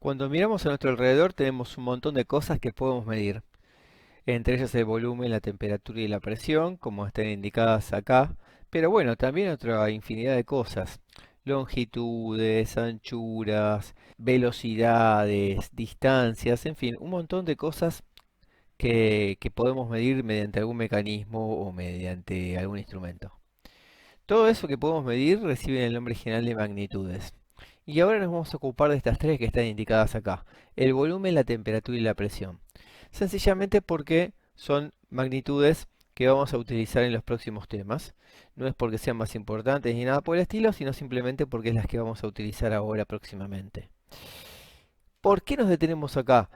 Cuando miramos a nuestro alrededor tenemos un montón de cosas que podemos medir, entre ellas el volumen, la temperatura y la presión, como están indicadas acá, pero bueno, también otra infinidad de cosas, longitudes, anchuras, velocidades, distancias, en fin, un montón de cosas que podemos medir mediante algún mecanismo o mediante algún instrumento. Todo eso que podemos medir recibe el nombre general de magnitudes. Y ahora nos vamos a ocupar de estas tres que están indicadas acá, el volumen, la temperatura y la presión. Sencillamente porque son magnitudes que vamos a utilizar en los próximos temas. No es porque sean más importantes ni nada por el estilo, sino simplemente porque es las que vamos a utilizar ahora próximamente. ¿Por qué nos detenemos acá?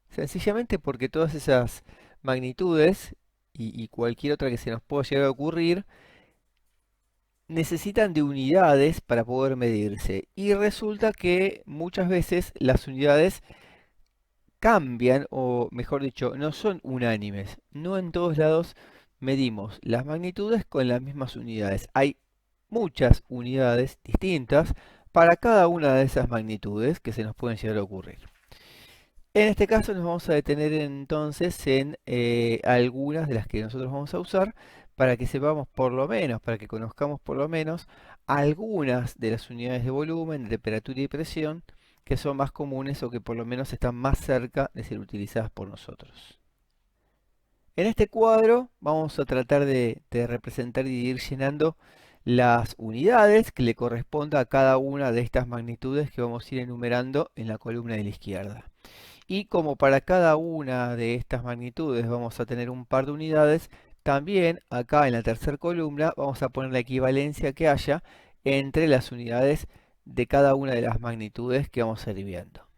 Sencillamente porque todas esas magnitudes y cualquier otra que se nos pueda llegar a ocurrir necesitan de unidades para poder medirse. Y resulta que muchas veces las unidades cambian, o mejor dicho, no son unánimes. No en todos lados medimos las magnitudes con las mismas unidades. Hay muchas unidades distintas para cada una de esas magnitudes que se nos pueden llegar a ocurrir. En este caso nos vamos a detener entonces en algunas de las que nosotros vamos a usar para que sepamos por lo menos, para que conozcamos por lo menos algunas de las unidades de volumen, de temperatura y presión que son más comunes o que por lo menos están más cerca de ser utilizadas por nosotros. En este cuadro vamos a tratar de representar y de ir llenando las unidades que le corresponda a cada una de estas magnitudes que vamos a ir enumerando en la columna de la izquierda. Y como para cada una de estas magnitudes vamos a tener un par de unidades, también acá en la tercera columna vamos a poner la equivalencia que haya entre las unidades de cada una de las magnitudes que vamos a ir viendo.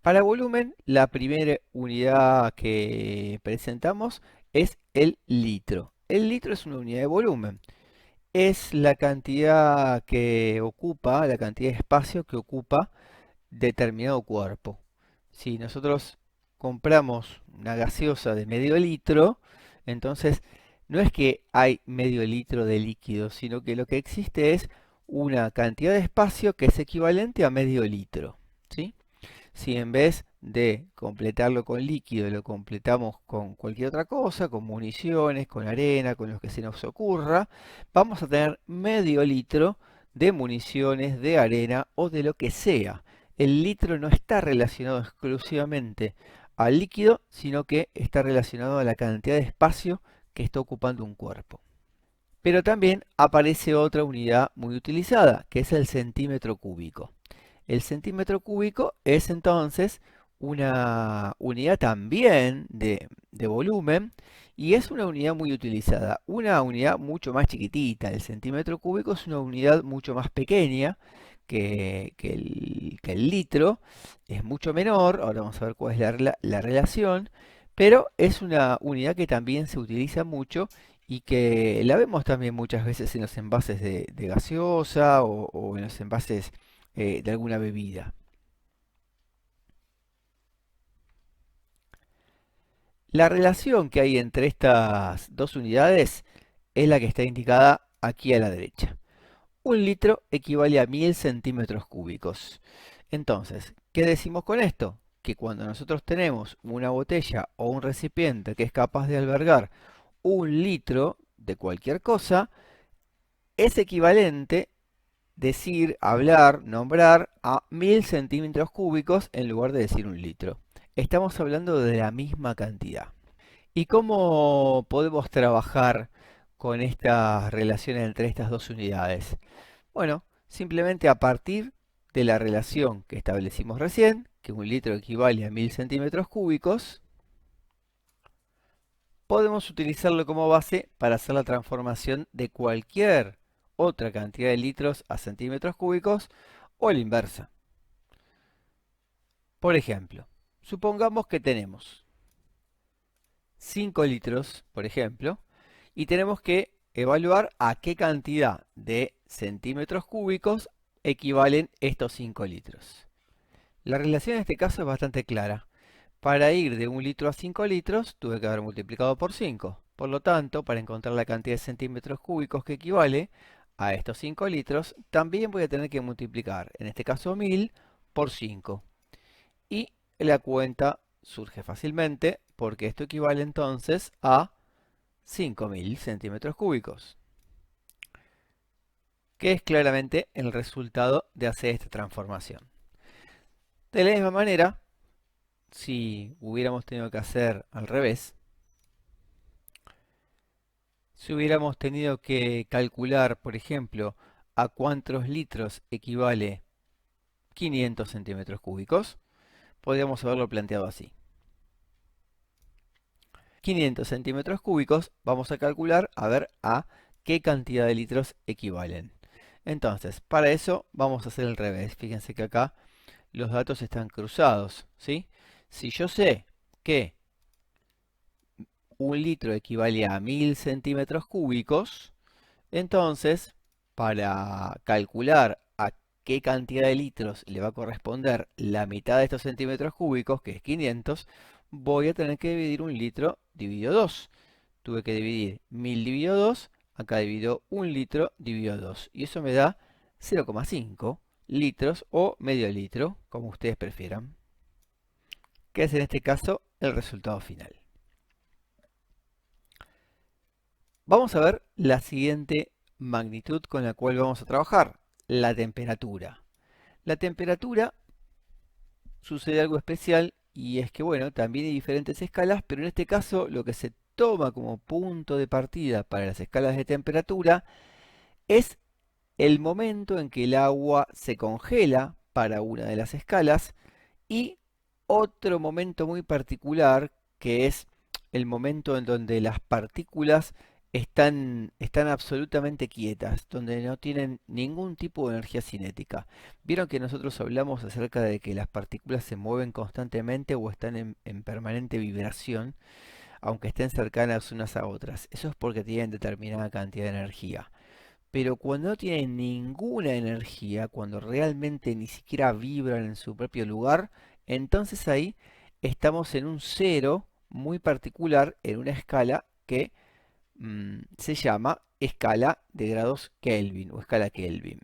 Para volumen, la primera unidad que presentamos es el litro. El litro es una unidad de volumen. Es la cantidad que ocupa, la cantidad de espacio que ocupa determinado cuerpo. Si nosotros compramos una gaseosa de medio litro, entonces no es que hay medio litro de líquido, sino que lo que existe es una cantidad de espacio que es equivalente a medio litro, ¿sí? Si en vez de completarlo con líquido lo completamos con cualquier otra cosa, con municiones, con arena, con lo que se nos ocurra, vamos a tener medio litro de municiones, de arena o de lo que sea. El litro no está relacionado exclusivamente al líquido, sino que está relacionado a la cantidad de espacio que está ocupando un cuerpo. Pero también aparece otra unidad muy utilizada, que es el centímetro cúbico. El centímetro cúbico es entonces una unidad también de volumen y es una unidad muy utilizada, una unidad mucho más chiquitita. El centímetro cúbico es una unidad mucho más pequeña que el litro, es mucho menor, ahora vamos a ver cuál es la relación, pero es una unidad que también se utiliza mucho y que la vemos también muchas veces en los envases de gaseosa o en los envases de alguna bebida. La relación que hay entre estas dos unidades es la que está indicada aquí a la derecha. Un litro equivale a 1000 centímetros cúbicos. Entonces, ¿qué decimos con esto? Que cuando nosotros tenemos una botella o un recipiente que es capaz de albergar un litro de cualquier cosa, es equivalente decir, hablar, nombrar a 1000 centímetros cúbicos en lugar de decir un litro. Estamos hablando de la misma cantidad. ¿Y cómo podemos trabajar con estas relaciones entre estas dos unidades? Bueno, simplemente a partir de la relación que establecimos recién, que un litro equivale a 1000 centímetros cúbicos, podemos utilizarlo como base para hacer la transformación de cualquier otra cantidad de litros a centímetros cúbicos o la inversa. Por ejemplo, supongamos que tenemos 5 litros, por ejemplo, y tenemos que evaluar a qué cantidad de centímetros cúbicos equivalen estos 5 litros. La relación en este caso es bastante clara. Para ir de 1 litro a 5 litros tuve que haber multiplicado por 5. Por lo tanto, para encontrar la cantidad de centímetros cúbicos que equivale a estos 5 litros, también voy a tener que multiplicar, en este caso 1000, por 5. Y la cuenta surge fácilmente porque esto equivale entonces a 5.000 centímetros cúbicos, que es claramente el resultado de hacer esta transformación. De la misma manera, si hubiéramos tenido que hacer al revés, si hubiéramos tenido que calcular, por ejemplo, a cuántos litros equivale 500 centímetros cúbicos, podríamos haberlo planteado así. 500 centímetros cúbicos, vamos a calcular a ver a qué cantidad de litros equivalen. Entonces, para eso vamos a hacer el revés. Fíjense que acá los datos están cruzados, ¿sí? Si yo sé que un litro equivale a 1000 centímetros cúbicos, entonces, para calcular a qué cantidad de litros le va a corresponder la mitad de estos centímetros cúbicos, que es 500, voy a tener que dividir un litro dividido 2. Tuve que dividir 1000 dividido 2, acá divido un litro dividido 2. Y eso me da 0,5 litros o medio litro, como ustedes prefieran, que es en este caso el resultado final. Vamos a ver la siguiente magnitud con la cual vamos a trabajar, la temperatura. La temperatura sucede algo especial y es que, bueno, también hay diferentes escalas, pero en este caso lo que se toma como punto de partida para las escalas de temperatura es el momento en que el agua se congela para una de las escalas y otro momento muy particular que es el momento en donde las partículas están absolutamente quietas, donde no tienen ningún tipo de energía cinética. Vieron que nosotros hablamos acerca de que las partículas se mueven constantemente o están en permanente vibración, aunque estén cercanas unas a otras. Eso es porque tienen determinada cantidad de energía. Pero cuando no tienen ninguna energía, cuando realmente ni siquiera vibran en su propio lugar, entonces ahí estamos en un cero muy particular, en una escala que se llama escala de grados Kelvin o escala Kelvin.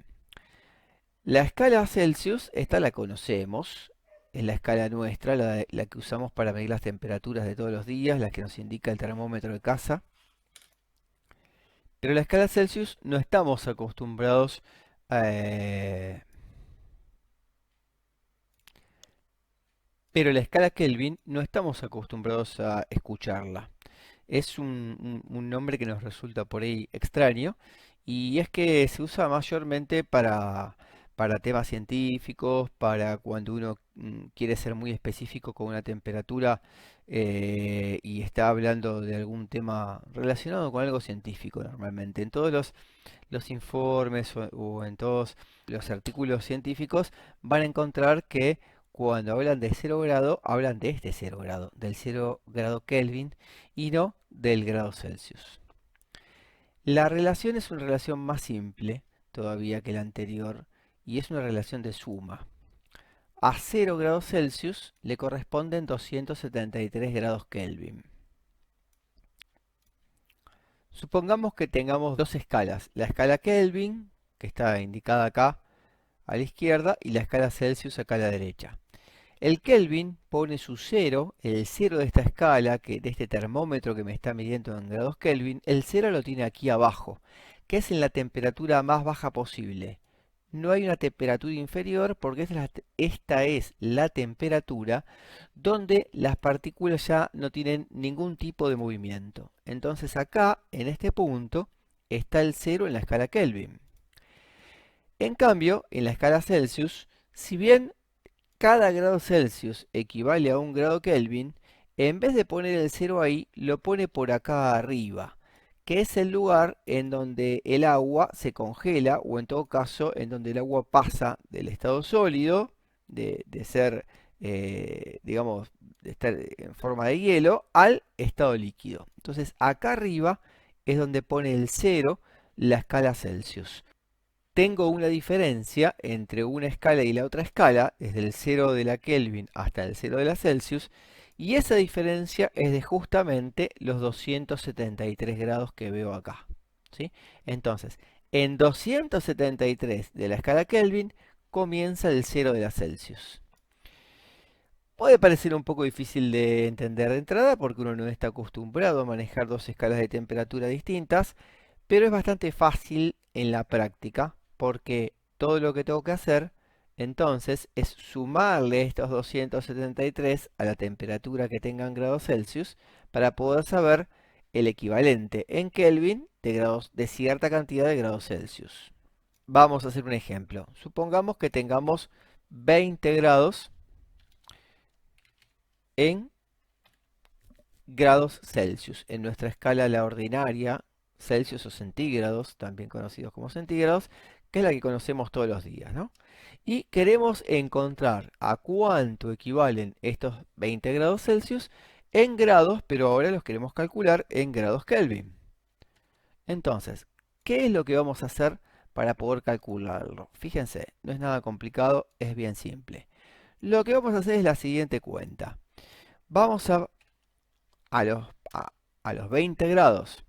La escala Celsius, esta la conocemos, es la escala nuestra, la que usamos para medir las temperaturas de todos los días, la que nos indica el termómetro de casa. Pero la escala Celsius no estamos acostumbrados eh, pero la escala Kelvin no estamos acostumbrados a escucharla. Es un nombre que nos resulta por ahí extraño y es que se usa mayormente para temas científicos, para cuando uno quiere ser muy específico con una temperatura y está hablando de algún tema relacionado con algo científico normalmente. En todos los informes o en todos los artículos científicos van a encontrar que cuando hablan de 0 grado, hablan de este 0 grado, del 0 grado Kelvin y no del grado Celsius. La relación es una relación más simple todavía que la anterior y es una relación de suma. A 0 grados Celsius le corresponden 273 grados Kelvin. Supongamos que tengamos dos escalas, la escala Kelvin, que está indicada acá a la izquierda, y la escala Celsius acá a la derecha. El Kelvin pone su cero, el cero de esta escala, de este termómetro que me está midiendo en grados Kelvin, el cero lo tiene aquí abajo, que es en la temperatura más baja posible. No hay una temperatura inferior porque esta es la temperatura donde las partículas ya no tienen ningún tipo de movimiento. Entonces acá, en este punto, está el cero en la escala Kelvin. En cambio, en la escala Celsius, si bien cada grado Celsius equivale a un grado Kelvin, en vez de poner el cero ahí, lo pone por acá arriba, que es el lugar en donde el agua se congela, o en todo caso, en donde el agua pasa del estado sólido, de ser, digamos, de estar en forma de hielo, al estado líquido. Entonces, acá arriba es donde pone el cero la escala Celsius. Tengo una diferencia entre una escala y la otra escala, desde el 0 de la Kelvin hasta el 0 de la Celsius, y esa diferencia es de justamente los 273 grados que veo acá. ¿Sí? Entonces, en 273 de la escala Kelvin, comienza el 0 de la Celsius. Puede parecer un poco difícil de entender de entrada porque uno no está acostumbrado a manejar dos escalas de temperatura distintas, pero es bastante fácil en la práctica porque todo lo que tengo que hacer entonces es sumarle estos 273 a la temperatura que tenga en grados Celsius para poder saber el equivalente en Kelvin de cierta cantidad de grados Celsius. Vamos a hacer un ejemplo. Supongamos que tengamos 20 grados en grados Celsius. En nuestra escala la ordinaria, Celsius o centígrados, también conocidos como centígrados, que es la que conocemos todos los días, ¿no? Y queremos encontrar a cuánto equivalen estos 20 grados Celsius en grados, pero ahora los queremos calcular en grados Kelvin. Entonces, ¿qué es lo que vamos a hacer para poder calcularlo? Fíjense, no es nada complicado, es bien simple. Lo que vamos a hacer es la siguiente cuenta. Vamos a los, a los 20 grados.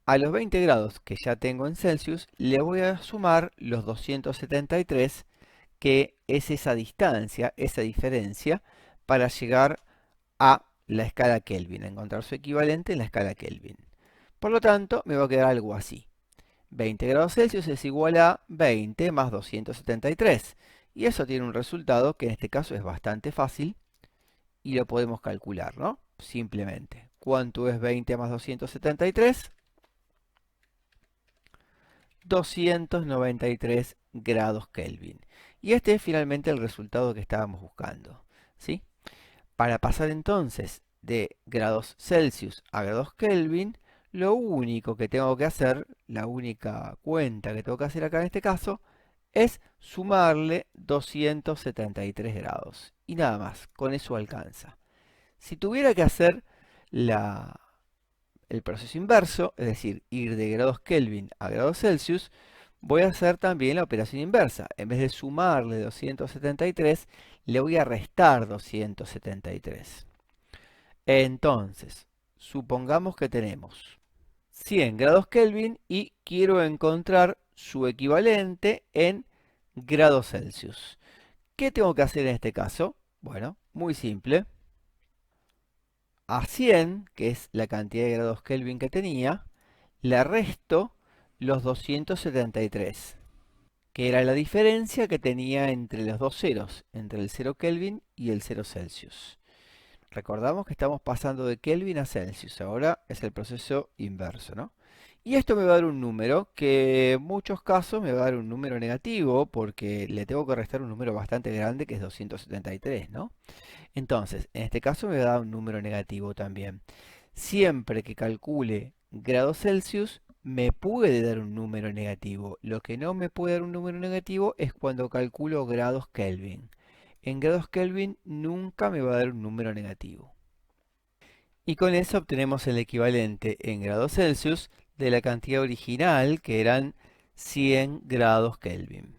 A los 20 grados que ya tengo en Celsius, le voy a sumar los 273, que es esa distancia, esa diferencia, para llegar a la escala Kelvin, a encontrar su equivalente en la escala Kelvin. Por lo tanto, me va a quedar algo así. 20 grados Celsius es igual a 20 más 273. Y eso tiene un resultado que en este caso es bastante fácil y lo podemos calcular, ¿no? Simplemente. ¿Cuánto es 20 más 273? 293 grados Kelvin. Y este es finalmente el resultado que estábamos buscando, ¿sí? Para pasar entonces de grados Celsius a grados Kelvin, lo único que tengo que hacer, la única cuenta que tengo que hacer acá en este caso, es sumarle 273 grados. Y nada más, con eso alcanza. Si tuviera que hacer el proceso inverso, es decir, ir de grados Kelvin a grados Celsius, voy a hacer también la operación inversa. En vez de sumarle 273, le voy a restar 273. Entonces, supongamos que tenemos 100 grados Kelvin y quiero encontrar su equivalente en grados Celsius. ¿Qué tengo que hacer en este caso? Bueno, muy simple. A 100, que es la cantidad de grados Kelvin que tenía, le resto los 273, que era la diferencia que tenía entre los dos ceros, entre el 0 Kelvin y el 0 Celsius. Recordamos que estamos pasando de Kelvin a Celsius, ahora es el proceso inverso, ¿no? Y esto me va a dar un número que en muchos casos me va a dar un número negativo porque le tengo que restar un número bastante grande que es 273, ¿no? Entonces, en este caso me va a dar un número negativo también. Siempre que calcule grados Celsius, me puede dar un número negativo. Lo que no me puede dar un número negativo es cuando calculo grados Kelvin. En grados Kelvin nunca me va a dar un número negativo. Y con eso obtenemos el equivalente en grados Celsius de la cantidad original, que eran 100 grados Kelvin.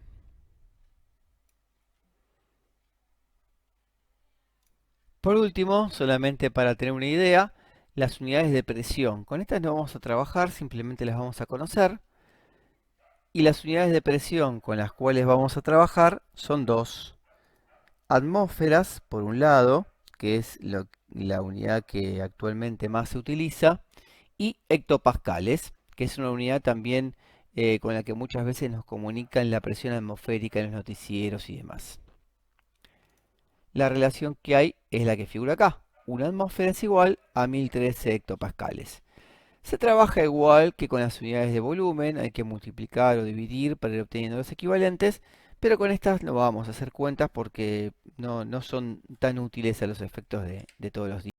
Por último, solamente para tener una idea, las unidades de presión. Con estas no vamos a trabajar, simplemente las vamos a conocer. Y las unidades de presión con las cuales vamos a trabajar son dos. Atmósferas, por un lado, que es la unidad que actualmente más se utiliza, y hectopascales, que es una unidad también con la que muchas veces nos comunican la presión atmosférica en los noticieros y demás. La relación que hay es la que figura acá. Una atmósfera es igual a 1013 hectopascales. Se trabaja igual que con las unidades de volumen, hay que multiplicar o dividir para ir obteniendo los equivalentes, pero con estas no vamos a hacer cuentas porque no son tan útiles a los efectos de todos los días.